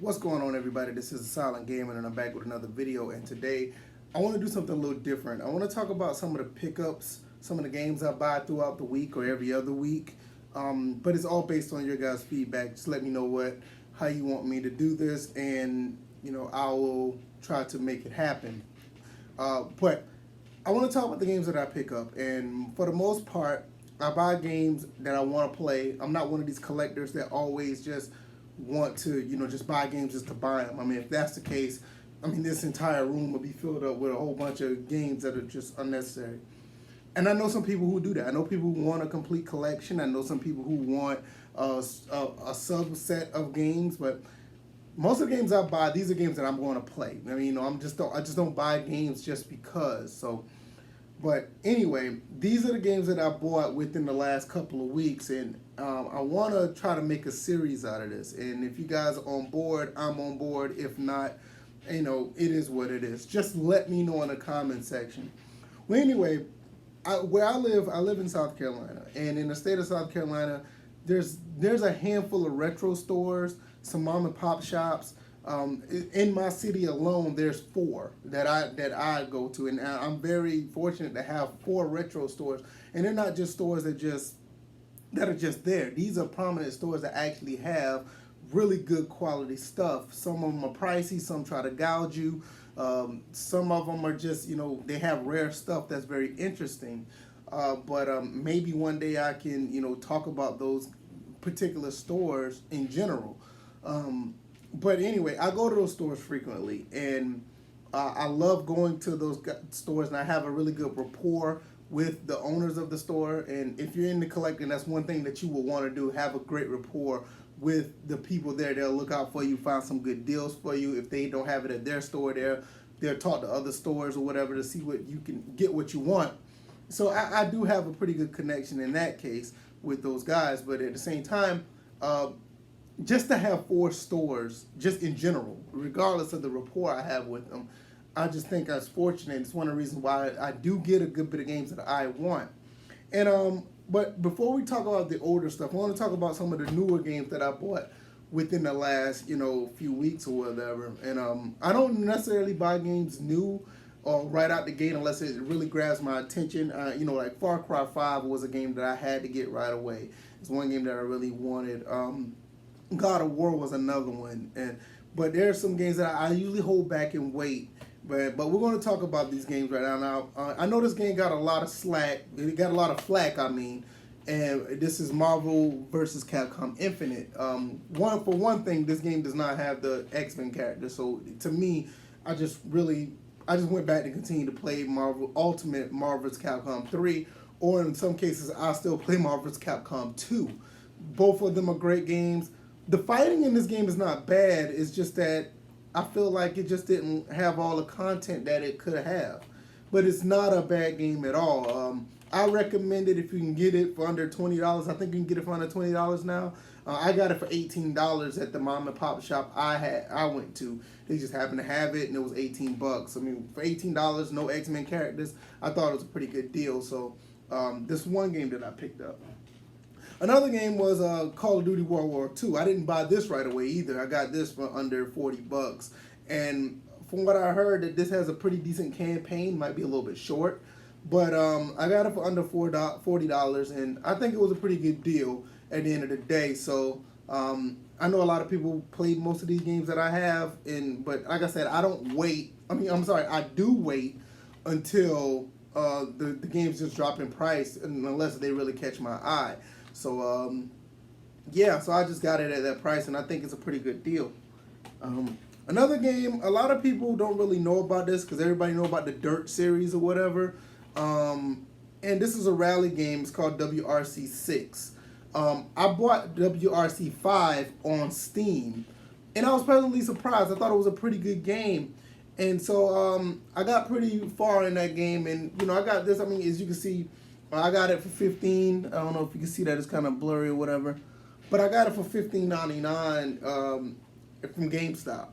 What's going on, everybody? This is the Silent Gamer, and I'm back with another video. And today, I want to do something a little different. I want to talk about some of the pickups, some of the games I buy throughout the week or every other week. But it's all based on your guys' feedback. Just let me know how you want me to do this, and I will try to make it happen. But I want to talk about the games that I pick up, and for the most part, I buy games that I want to play. I'm not one of these collectors that always just want to, just buy games just to buy them. I mean, if that's the case, this entire room would be filled up with a whole bunch of games that are just unnecessary. And I know some people who do that. I know people who want a complete collection. I know some people who want a subset of games, but most of the games I buy, these are games that I'm going to play. I just don't buy games just because. But anyway, these are the games that I bought within the last couple of weeks, and I want to try to make a series out of this. And if you guys are on board, I'm on board. If not, it is what it is. Just let me know in the comment section. Well, anyway, where I live in South Carolina, and in the state of South Carolina, there's a handful of retro stores, some mom and pop shops. In my city alone, there's 4 that I go to, and I'm very fortunate to have 4 retro stores. And they're not just stores that are just there. These are prominent stores that actually have really good quality stuff. Some of them are pricey. Some try to gouge you. Some of them are just they have rare stuff that's very interesting. But maybe one day I can talk about those particular stores in general. But anyway, I go to those stores frequently, and I love going to those stores, and I have a really good rapport with the owners of the store. And if you're into collecting, that's one thing that you will want to do, have a great rapport with the people there. They'll look out for you, find some good deals for you. If they don't have it at their store, they'll talk to other stores or whatever to see what you can get what you want. So I do have a pretty good connection in that case with those guys. But at the same time, just to have 4 stores, just in general, regardless of the rapport I have with them, I just think I was fortunate. It's one of the reasons why I do get a good bit of games that I want. And but before we talk about the older stuff, I want to talk about some of the newer games that I bought within the last few weeks or whatever. And I don't necessarily buy games new or right out the gate unless it really grabs my attention. Like Far Cry 5 was a game that I had to get right away. It's one game that I really wanted. God of War was another one, but there are some games that I usually hold back and wait. But we're going to talk about these games right now. I know this game got a lot of slack. It got a lot of flack. And this is Marvel vs. Capcom Infinite. For one thing, this game does not have the X-Men characters. So to me, I just went back to continue to play Ultimate Marvel vs. Capcom 3, or in some cases, I still play Marvel vs. Capcom 2. Both of them are great games. The fighting in this game is not bad. It's just that I feel like it just didn't have all the content that it could have. But it's not a bad game at all. I recommend it if you can get it for under $20. I think you can get it for under $20 now. I got it for $18 at the mom and pop shop I went to. They just happened to have it, and it was $18. For $18, no X-Men characters, I thought it was a pretty good deal. So this one game that I picked up. Another game was Call of Duty World War II. I didn't buy this right away either. I got this for under $40. And from what I heard, that this has a pretty decent campaign. Might be a little bit short. But I got it for under $40. And I think it was a pretty good deal at the end of the day. So I know a lot of people played most of these games that I have. But like I said, I don't wait. I do wait until the games just drop in price, unless they really catch my eye. So, so I just got it at that price, and I think it's a pretty good deal. Another game, a lot of people don't really know about this because everybody know about the Dirt series or whatever. And this is a rally game. It's called WRC 6. I bought WRC 5 on Steam, and I was pleasantly surprised. I thought it was a pretty good game. And so I got pretty far in that game, and I got this. As you can see, I got it for $15. I don't know if you can see that, it's kind of blurry or whatever, but I got it for $15.99 from GameStop.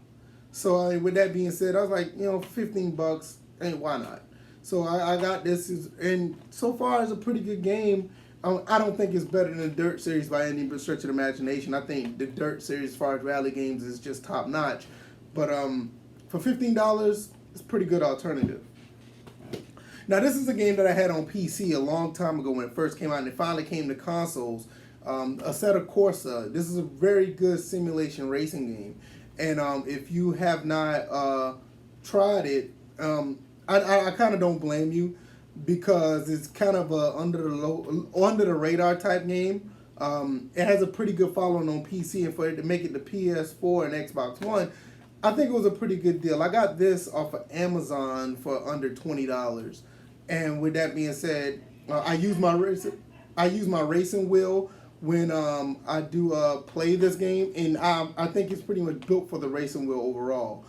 So with that being said, I was like, $15, why not? So I got this, and so far it's a pretty good game. I don't think it's better than the Dirt series by any stretch of the imagination. I think the Dirt series, as far as rally games, is just top notch. But for $15, it's a pretty good alternative. Now, this is a game that I had on PC a long time ago when it first came out, and it finally came to consoles. Assetto Corsa. This is a very good simulation racing game, and if you have not tried it, I kind of don't blame you, because it's kind of a under the radar type game. It has a pretty good following on PC, and for it to make it to PS4 and Xbox One, I think it was a pretty good deal. I got this off of Amazon for under $20, and with that being said, I use my racing wheel when I do play this game, and I think it's pretty much built for the racing wheel overall.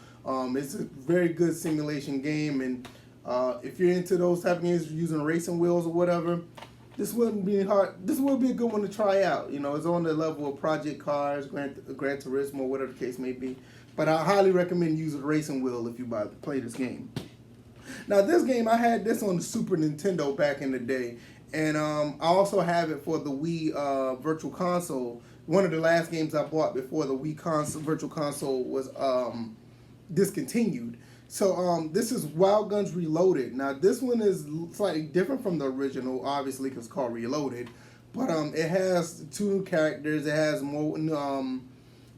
It's a very good simulation game, and if you're into those type of games using racing wheels or whatever, this wouldn't be hard. This would be a good one to try out. You know, it's on the level of Project Cars, Gran Turismo, whatever the case may be. But I highly recommend using a racing wheel if you play this game. Now, this game, I had this on the Super Nintendo back in the day, and I also have it for the Wii Virtual Console. One of the last games I bought before the Wii Virtual Console was discontinued. So this is Wild Guns Reloaded. Now, this one is slightly different from the original, obviously, because it's called Reloaded. But it has 2 new characters. It has more. You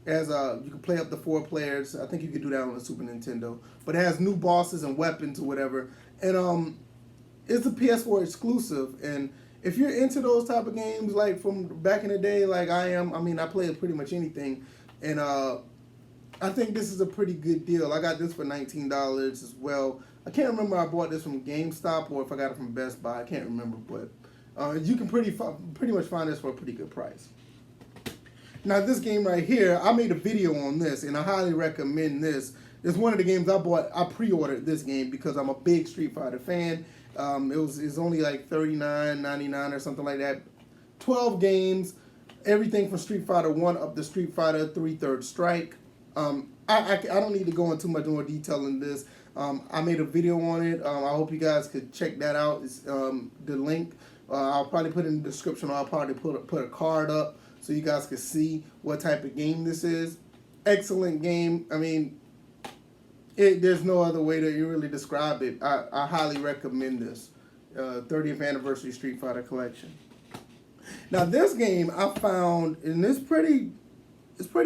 can play up to 4 players. I think you could do that on the Super Nintendo. But it has new bosses and weapons or whatever. And it's a PS4 exclusive. And if you're into those type of games, like from back in the day, like I am, I mean, I play pretty much anything. And I think this is a pretty good deal. I got this for $19 as well. I can't remember if I bought this from GameStop or if I got it from Best Buy. I can't remember, but you can pretty much find this for a pretty good price. Now, this game right here, I made a video on this, and I highly recommend this. It's one of the games I bought. I pre-ordered this game because I'm a big Street Fighter fan. It's only like $39.99 or something like that. 12 games, everything from Street Fighter 1 up to Street Fighter 3 Third Strike. I don't need to go into much more detail in this. I made a video on it. I hope you guys could check that out. It's, the link, I'll probably put it in the description, or I'll probably put a card up so you guys can see what type of game this is. Excellent game. I mean, there's no other way to really describe it. I highly recommend this 30th Anniversary Street Fighter Collection. Now, this game I found, and it's pretty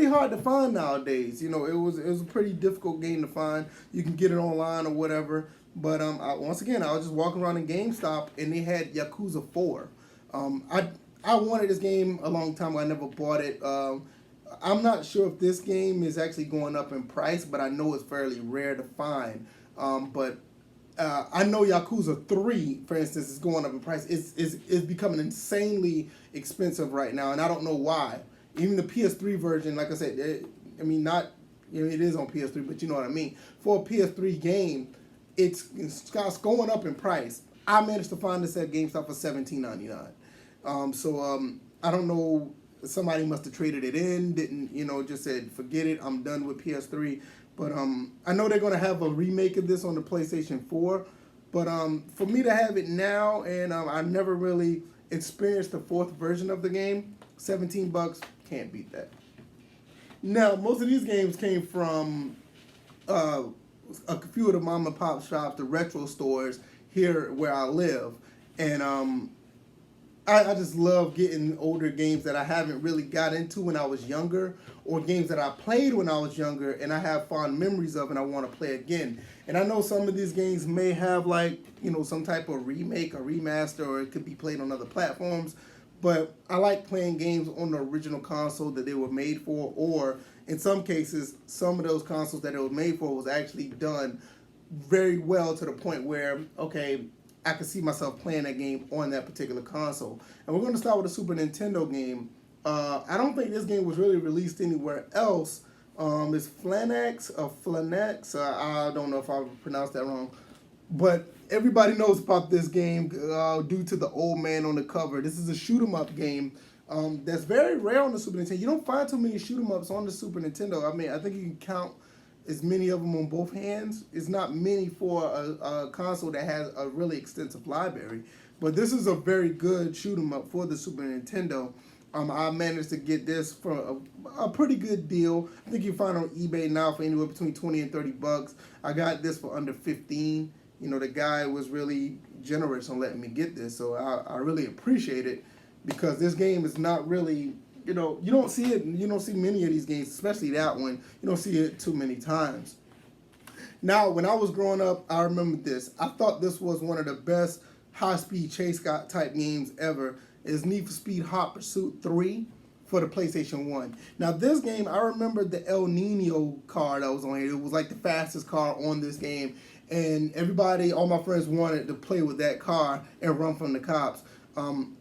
hard to find nowadays. You know, it was a pretty difficult game to find. You can get it online or whatever. But once again, I was just walking around in GameStop, and they had Yakuza 4. I wanted this game a long time ago. I never bought it. I'm not sure if this game is actually going up in price, but I know it's fairly rare to find. But I know Yakuza 3, for instance, is going up in price. It's becoming insanely expensive right now, and I don't know why. Even the PS3 version, like I said, it is on PS3, but you know what I mean. For a PS3 game, it's going up in price. I managed to find this at GameStop for $17.99. I don't know. Somebody must have traded it in. Didn't just said forget it. I'm done with PS3. But I know they're gonna have a remake of this on the PlayStation 4. But for me to have it now, and I never really experienced the 4th version of the game, $17 can't beat that. Now, most of these games came from a few of the mom and pop shops, the retro stores here where I live, and I just love getting older games that I haven't really got into when I was younger, or games that I played when I was younger and I have fond memories of and I want to play again. And I know some of these games may have some type of remake or remaster, or it could be played on other platforms. But I like playing games on the original console that they were made for, or in some cases, some of those consoles that it was made for was actually done very well to the point where, okay, I can see myself playing that game on that particular console. And we're going to start with a Super Nintendo game. I don't think this game was really released anywhere else. It's Flanax. I don't know if I pronounced that wrong. But everybody knows about this game due to the old man on the cover. This is a shoot-'em-up game that's very rare on the Super Nintendo. You don't find too many shoot-'em-ups on the Super Nintendo. I mean, I think you can count as many of them on both hands. It's not many for a console that has a really extensive library. But this is a very good shoot 'em up for the Super Nintendo. I managed to get this for a pretty good deal. I think you find it on eBay now for anywhere between 20 and 30 bucks. I got this for under 15. You know, the guy was really generous on letting me get this, so I really appreciate it, because this game is not really, you know, you don't see it, you don't see many of these games, especially that one. You don't see it too many times. Now, when I was growing up, I remember this. I thought this was one of the best high-speed chase type games ever. Is Need for Speed Hot Pursuit 3 for the PlayStation 1. Now, this game, I remember the El Nino car that was on here. It was like the fastest car on this game. And everybody, all my friends wanted to play with that car and run from the cops.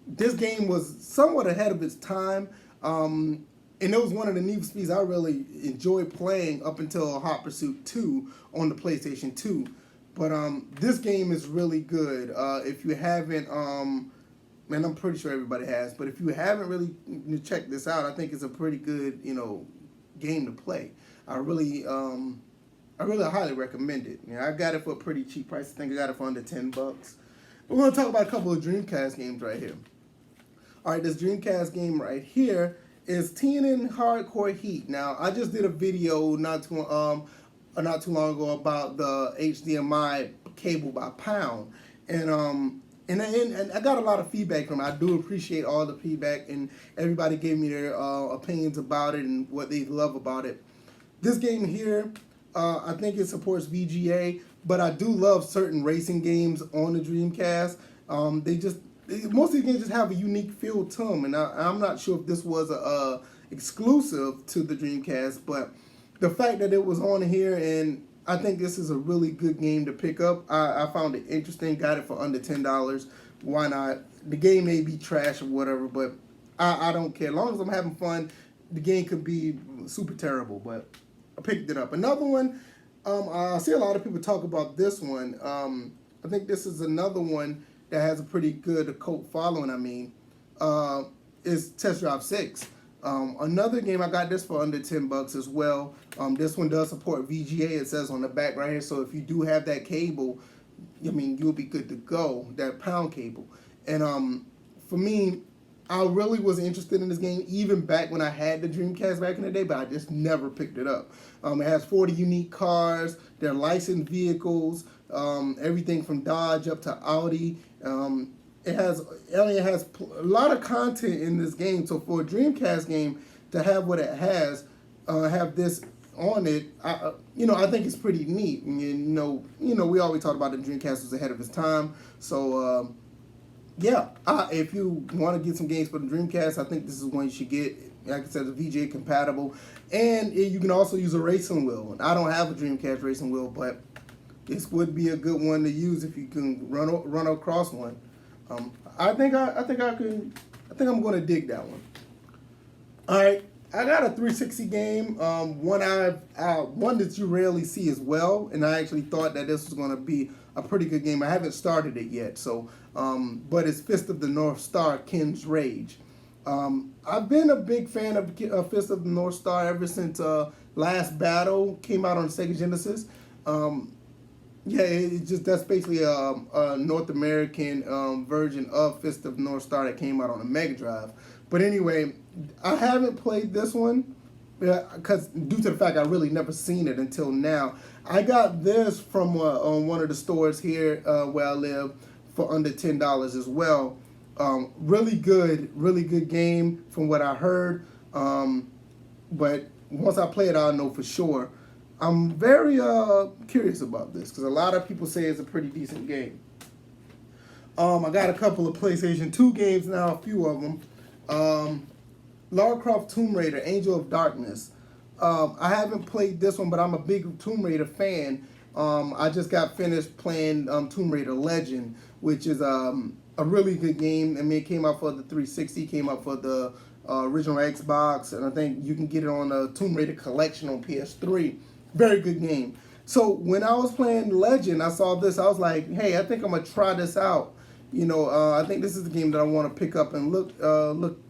This game was somewhat ahead of its time. And it was one of the Need for Speeds I really enjoyed playing up until Hot Pursuit 2 on the PlayStation 2. But this game is really good. If you haven't, and I'm pretty sure everybody has, but if you haven't really checked this out, I think it's a pretty good, you know, game to play. I really highly recommend it. You know, I got it for a pretty cheap price. I think I got it for under 10 bucks. We're going to talk about a couple of Dreamcast games right here. All right, this Dreamcast game right here is TNN Hardcore Heat. Now, I just did a video not too long ago about the HDMI cable by pound, and I got a lot of feedback from it. I do appreciate all the feedback, and everybody gave me their opinions about it and what they love about it. This game here, I think it supports VGA, but I do love certain racing games on the Dreamcast. Most of these games just have a unique feel to them, and I'm not sure if this was a exclusive to the Dreamcast, but the fact that it was on here, and I think this is a really good game to pick up. I found it interesting, got it for under $10. Why not? The game may be trash or whatever, but I don't care. As long as I'm having fun, the game could be super terrible, but I picked it up. Another one, I see a lot of people talk about this one. I think this is another one that has a pretty good cult following, is Test Drive 6. Another game, I got this for under 10 bucks as well. This one does support VGA, it says on the back right here, so if you do have that cable, I mean, you'll be good to go, that pound cable. And for me, I really was interested in this game even back when I had the Dreamcast back in the day, but I just never picked it up. It has 40 unique cars, they're licensed vehicles, everything from Dodge up to Audi. It has a lot of content in this game, so for a Dreamcast game to have what it has, have this on it, I think it's pretty neat. And, you know, we always talk about the Dreamcast was ahead of its time, so yeah. If you want to get some games for the Dreamcast, I think this is one you should get. Like I said, it's VGA compatible, and you can also use a racing wheel. And I don't have a Dreamcast racing wheel, but this would be a good one to use if you can run across one. I think I'm going to dig that one. All right, I got a 360 game, one that you rarely see as well, and I actually thought that this was going to be a pretty good game. I haven't started it yet, so but it's Fist of the North Star: Ken's Rage. I've been a big fan of Fist of the North Star ever since Last Battle came out on Sega Genesis. Yeah, that's basically a North American version of Fist of North Star that came out on the Mega Drive. But anyway, I haven't played this one because due to the fact I really never seen it until now. I got this from on one of the stores here where I live for under $10 as well. Really good game from what I heard. But once I play it, I'll know for sure. I'm very curious about this because a lot of people say it's a pretty decent game. I got a couple of PlayStation 2 games now, a few of them. Lara Croft Tomb Raider, Angel of Darkness. I haven't played this one, but I'm a big Tomb Raider fan. I just got finished playing Tomb Raider Legend, which is a really good game. I mean, it came out for the 360, came out for the original Xbox, and I think you can get it on the Tomb Raider Collection on PS3. Very good game. So when I was playing Legend, I saw this. I was like, hey, I think I'm gonna try this out. You know, I think this is the game that I want to pick up and look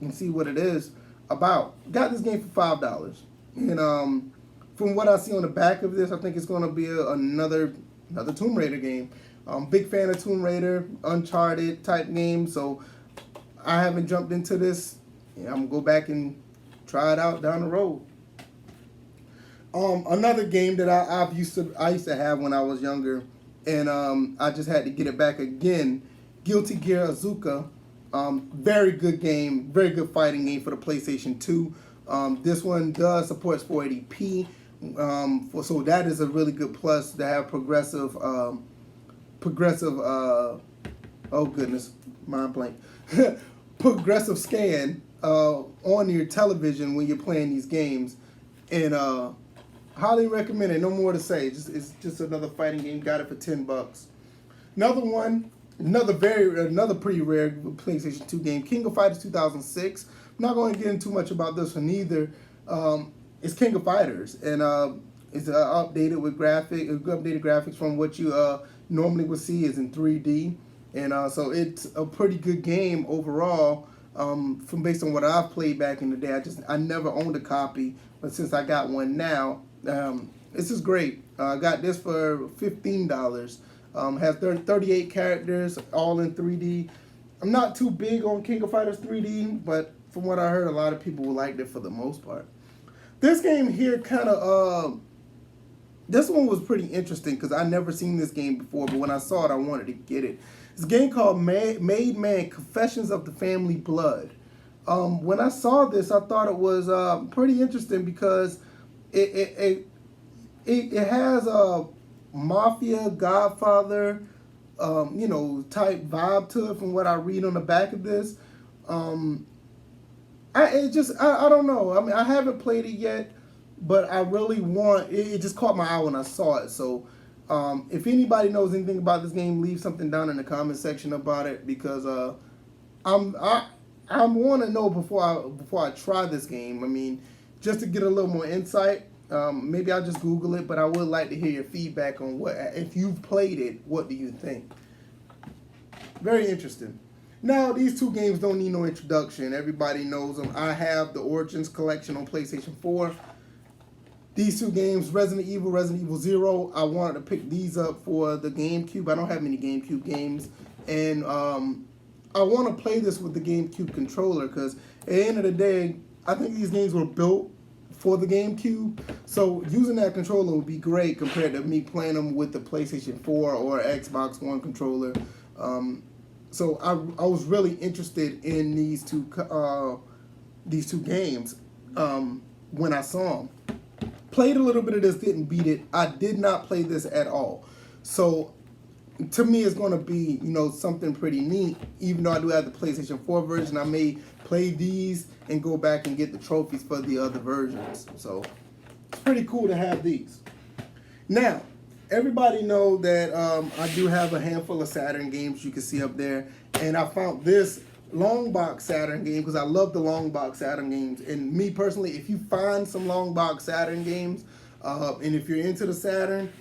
and see what it is about. Got this game for $5, and from what I see on the back of this, I think it's gonna be another Tomb Raider game. Big fan of Tomb Raider, Uncharted type games, so I haven't jumped into this. I'm gonna go back and try it out down the road. Another game that I used to have when I was younger, and I just had to get it back again. Guilty Gear Azuka, very good game, very good fighting game for the PlayStation 2. This one does support 480p, so that is a really good plus to have progressive. Oh goodness, mind blank. Progressive scan on your television when you're playing these games, and highly recommend it. No more to say. It's just another fighting game. Got it for $10. Another one, another pretty rare PlayStation 2 game, King of Fighters 2006. I'm not going to get into too much about this one either. It's King of Fighters, and it's updated with updated graphics from what you normally would see is in 3D, and so it's a pretty good game overall. From based on what I've played back in the day, I never owned a copy, but since I got one now, this is great. I got this for $15. Has 38 characters, all in 3D. I'm not too big on King of Fighters 3D, but from what I heard, a lot of people liked it for the most part. This game here this one was pretty interesting because I never seen this game before, but when I saw it, I wanted to get it. It's a game called Made Man: Confessions of the Family Blood. When I saw this, I thought it was pretty interesting because it has a mafia, Godfather, type vibe to it from what I read on the back of this. I don't know. I mean, I haven't played it yet, but I really want it. It just caught my eye when I saw it. So, if anybody knows anything about this game, leave something down in the comment section about it because I want to know before I try this game. I mean, just to get a little more insight. Maybe I'll just Google it, but I would like to hear your feedback on if you've played it. What do you think? Very interesting. Now, these two games don't need no introduction. Everybody knows them. I have the Origins collection on PlayStation 4. These two games, Resident Evil 0, I wanted to pick these up for the GameCube. I don't have many GameCube games. And I want to play this with the GameCube controller because at the end of the day, I think these games were built for the GameCube. So using that controller would be great compared to me playing them with the PlayStation 4 or Xbox One controller. So I was really interested in these two games when I saw them. Played a little bit of this, didn't beat it. I did not play this at all. So to me, it's going to be something pretty neat. Even though I do have the PlayStation 4 version, I may play these and go back and get the trophies for the other versions. So it's pretty cool to have these. Now, everybody know that I do have a handful of Saturn games you can see up there, and I found this long box Saturn game because I love the long box Saturn games. And me personally, if you find some long box Saturn games, and if you're into the Saturn,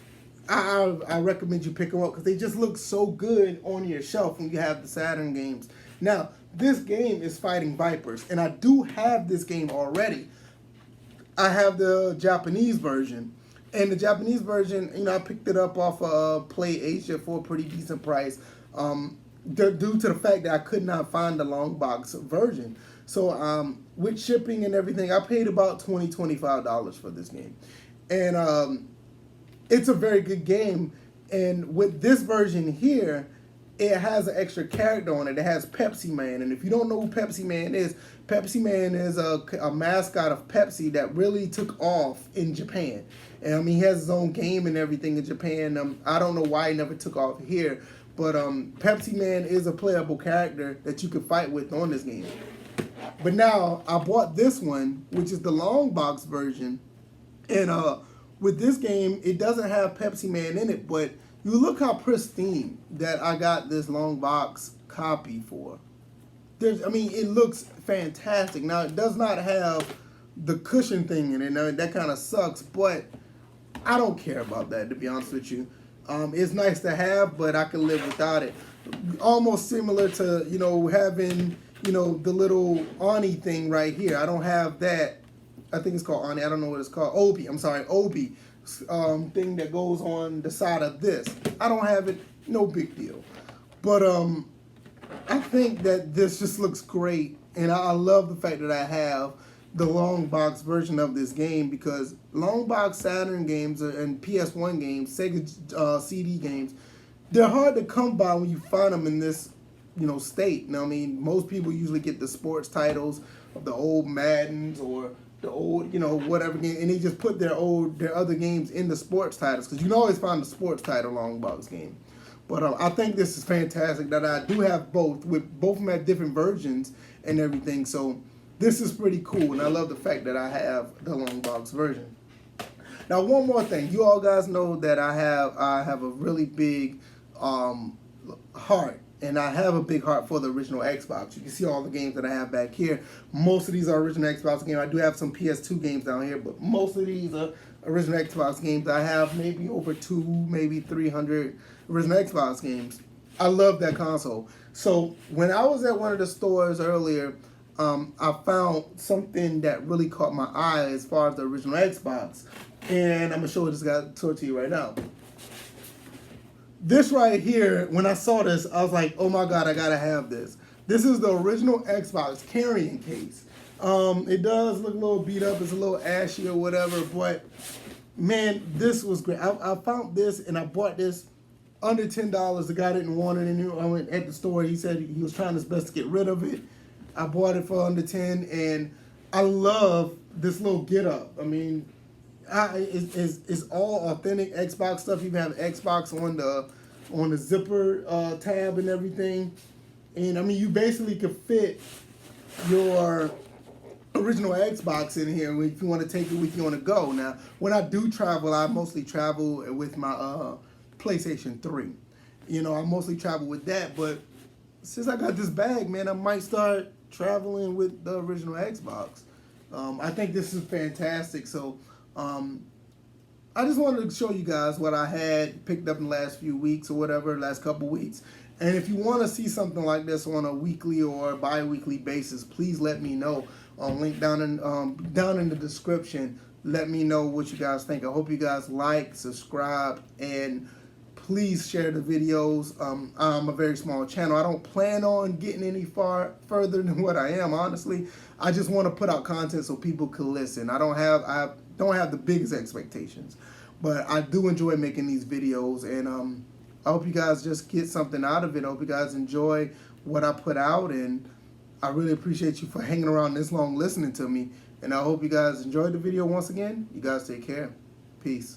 I recommend you pick them up because they just look so good on your shelf when you have the Saturn games. Now, this game is fighting Vipers, and I do have this game already. I have the Japanese version. And the Japanese version, I picked it up off of Play Asia for a pretty decent price due to the fact that I could not find the long box version. So with shipping and everything, I paid about $20, $25 for this game. And it's a very good game. And with this version here, it has an extra character on it. It has Pepsi Man. And if you don't know who Pepsi Man is a mascot of Pepsi that really took off in Japan. And I mean, he has his own game and everything in Japan. I don't know why he never took off here. But Pepsi Man is a playable character that you can fight with on this game. But now, I bought this one, which is the long box version. And with this game, it doesn't have Pepsi Man in it, but you look how pristine that I got this long box copy for. It looks fantastic. Now, it does not have the cushion thing in it. That kind of sucks, but I don't care about that, to be honest with you. It's nice to have, but I can live without it. Almost similar to, having, the little Ani thing right here. I don't have that I think it's called Ani. I don't know what it's called. Obi. I'm sorry, Obi. Thing that goes on the side of this. I don't have it. No big deal. But I think that this just looks great, and I love the fact that I have the long box version of this game, because long box Saturn games and PS1 games, Sega CD games, they're hard to come by when you find them in this, state. Now, I mean, most people usually get the sports titles of the old Maddens or the old, whatever game, and they just put their other games in the sports titles, because you can always find the sports title long box game. But I think this is fantastic that I do have both, with both of them have different versions and everything. So this is pretty cool, and I love the fact that I have the long box version. Now, one more thing, you all guys know that I have a really big heart, and I have a big heart for the original Xbox. You can see all the games that I have back here. Most of these are original Xbox games. I do have some PS2 games down here, but most of these are original Xbox games. I have maybe over 300 original Xbox games. I love that console. So when I was at one of the stores earlier, I found something that really caught my eye as far as the original Xbox, and I'm gonna show this guy to you right now. This right here, when I saw this, I was like, oh my God, I gotta have this. This is the original Xbox carrying case. It does look a little beat up, it's a little ashy or whatever, but man, this was great. I found this and I bought this under $10. The guy didn't want it, and I went at the store. He said he was trying his best to get rid of it. I bought it for under 10, and I love this little get up. I mean, it's all authentic Xbox stuff. You have Xbox on the zipper tab and everything, and I mean, you basically could fit your original Xbox in here if you want to take it with you on the go. Now, when I do travel, I mostly travel with my PlayStation 3. I mostly travel with that, but since I got this bag, man, I might start traveling with the original Xbox. I think this is fantastic. So I just wanted to show you guys what I had picked up in the last few weeks or whatever, last couple weeks. And if you want to see something like this on a weekly or bi-weekly basis, please let me know. Link down in the description. Let me know what you guys think. I hope you guys like, subscribe, and please share the videos. I'm a very small channel. I don't plan on getting any further than what I am, honestly. I just want to put out content so people can listen. I don't have the biggest expectations, but I do enjoy making these videos, and I hope you guys just get something out of it. I hope you guys enjoy what I put out, and I really appreciate you for hanging around this long listening to me, and I hope you guys enjoyed the video once again. You guys take care. Peace.